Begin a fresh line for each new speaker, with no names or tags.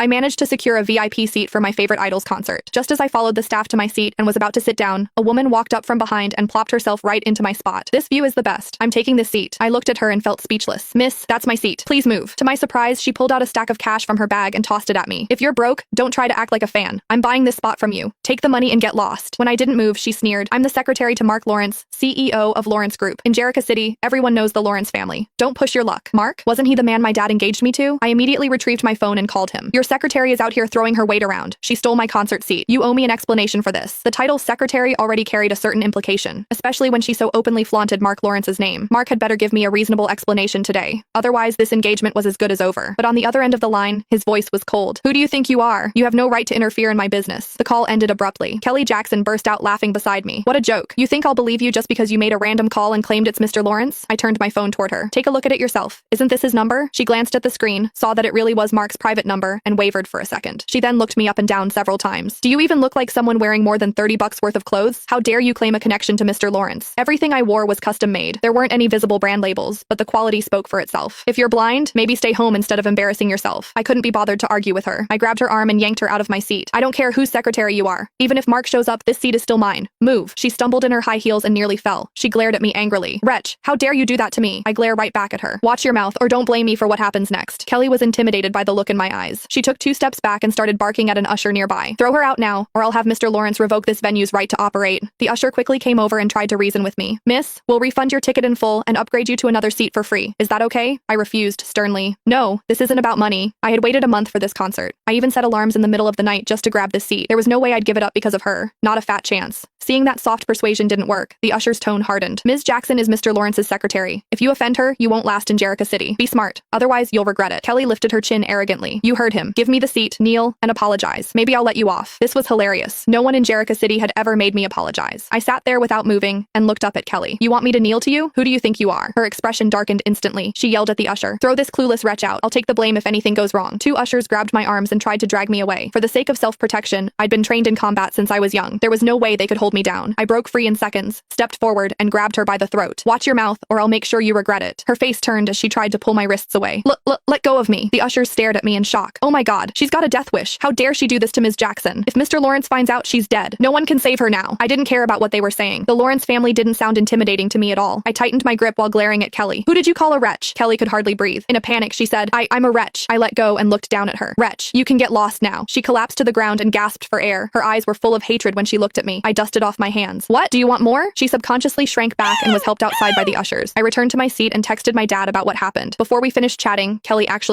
I managed to secure a VIP seat for my favorite Idols concert. Just as I followed the staff to my seat and was about to sit down, a woman walked up from behind and plopped herself right into my spot. This view is the best. I'm taking this seat. I looked at her and felt speechless. Miss, that's my seat. Please move. To my surprise, she pulled out a stack of cash from her bag and tossed it at me. If you're broke, don't try to act like a fan. I'm buying this spot from you. Take the money and get lost. When I didn't move, she sneered. I'm the secretary to Mark Lawrence, CEO of Lawrence Group. In Jericho City, everyone knows the Lawrence family. Don't push your luck. Mark? Wasn't he the man my dad engaged me to? I immediately retrieved my phone and called him. Your secretary is out here throwing her weight around. She stole my concert seat. You owe me an explanation for this. The title secretary already carried a certain implication, especially when she so openly flaunted Mark Lawrence's name. Mark had better give me a reasonable explanation today. Otherwise, this engagement was as good as over. But on the other end of the line, his voice was cold. Who do you think you are? You have no right to interfere in my business. The call ended abruptly. Kelly Jackson burst out laughing beside me. What a joke. You think I'll believe you just because you made a random call and claimed it's Mr. Lawrence? I turned my phone toward her. Take a look at it yourself. Isn't this his number? She glanced at the screen, saw that it really was Mark's private number, and wavered for a second. She then looked me up and down several times. Do you even look like someone wearing more than $30 worth of clothes? How dare you claim a connection to Mr. Lawrence? Everything I wore was custom made. There weren't any visible brand labels, but the quality spoke for itself. If you're blind, maybe stay home instead of embarrassing yourself. I couldn't be bothered to argue with her. I grabbed her arm and yanked her out of my seat. I don't care whose secretary you are. Even if Mark shows up, this seat is still mine. Move. She stumbled in her high heels and nearly fell. She glared at me angrily. Wretch, how dare you do that to me? I glare right back at her. Watch your mouth or don't blame me for what happens next. Kelly was intimidated by the look in my eyes. She took 2 steps back and started barking at an usher nearby. Throw her out now, or I'll have Mr. Lawrence revoke this venue's right to operate. The usher quickly came over and tried to reason with me. Miss, we'll refund your ticket in full and upgrade you to another seat for free. Is that okay? I refused sternly. No, this isn't about money. I had waited a month for this concert. I even set alarms in the middle of the night just to grab this seat. There was no way I'd give it up because of her. Not a fat chance. Seeing that soft persuasion didn't work, the usher's tone hardened. Ms. Jackson is Mr. Lawrence's secretary. If you offend her, you won't last in Jericho City. Be smart. Otherwise, you'll regret it. Kelly lifted her chin arrogantly. You heard him. Give me the seat, kneel, and apologize. Maybe I'll let you off. This was hilarious. No one in Jericho City had ever made me apologize. I sat there without moving and looked up at Kelly. You want me to kneel to you? Who do you think you are? Her expression darkened instantly. She yelled at the usher. Throw this clueless wretch out. I'll take the blame if anything goes wrong. 2 ushers grabbed my arms and tried to drag me away. For the sake of self-protection, I'd been trained in combat since I was young. There was no way they could hold me down. I broke free in seconds, stepped forward, and grabbed her by the throat. Watch your mouth, or I'll make sure you regret it. Her face turned as she tried to pull my wrists away. Let go of me. The ushers stared at me in shock. Oh my god, she's got a death wish. How dare she do this to Ms. Jackson? If Mr. Lawrence finds out, she's dead. No one can save her now. I didn't care about what they were saying. The Lawrence family didn't sound intimidating to me at all. I tightened my grip while glaring at Kelly. Who did you call a wretch? Kelly could hardly breathe. In a panic, she said, I'm a wretch. I let go and looked down at her. Wretch, you can get lost now. She collapsed to the ground and gasped for air. Her eyes were full of hatred when she looked at me. I dusted off my hands. What? Do you want more? She subconsciously shrank back and was helped outside by the ushers. I returned to my seat and texted my dad about what happened. Before we finished chatting, Kelly actually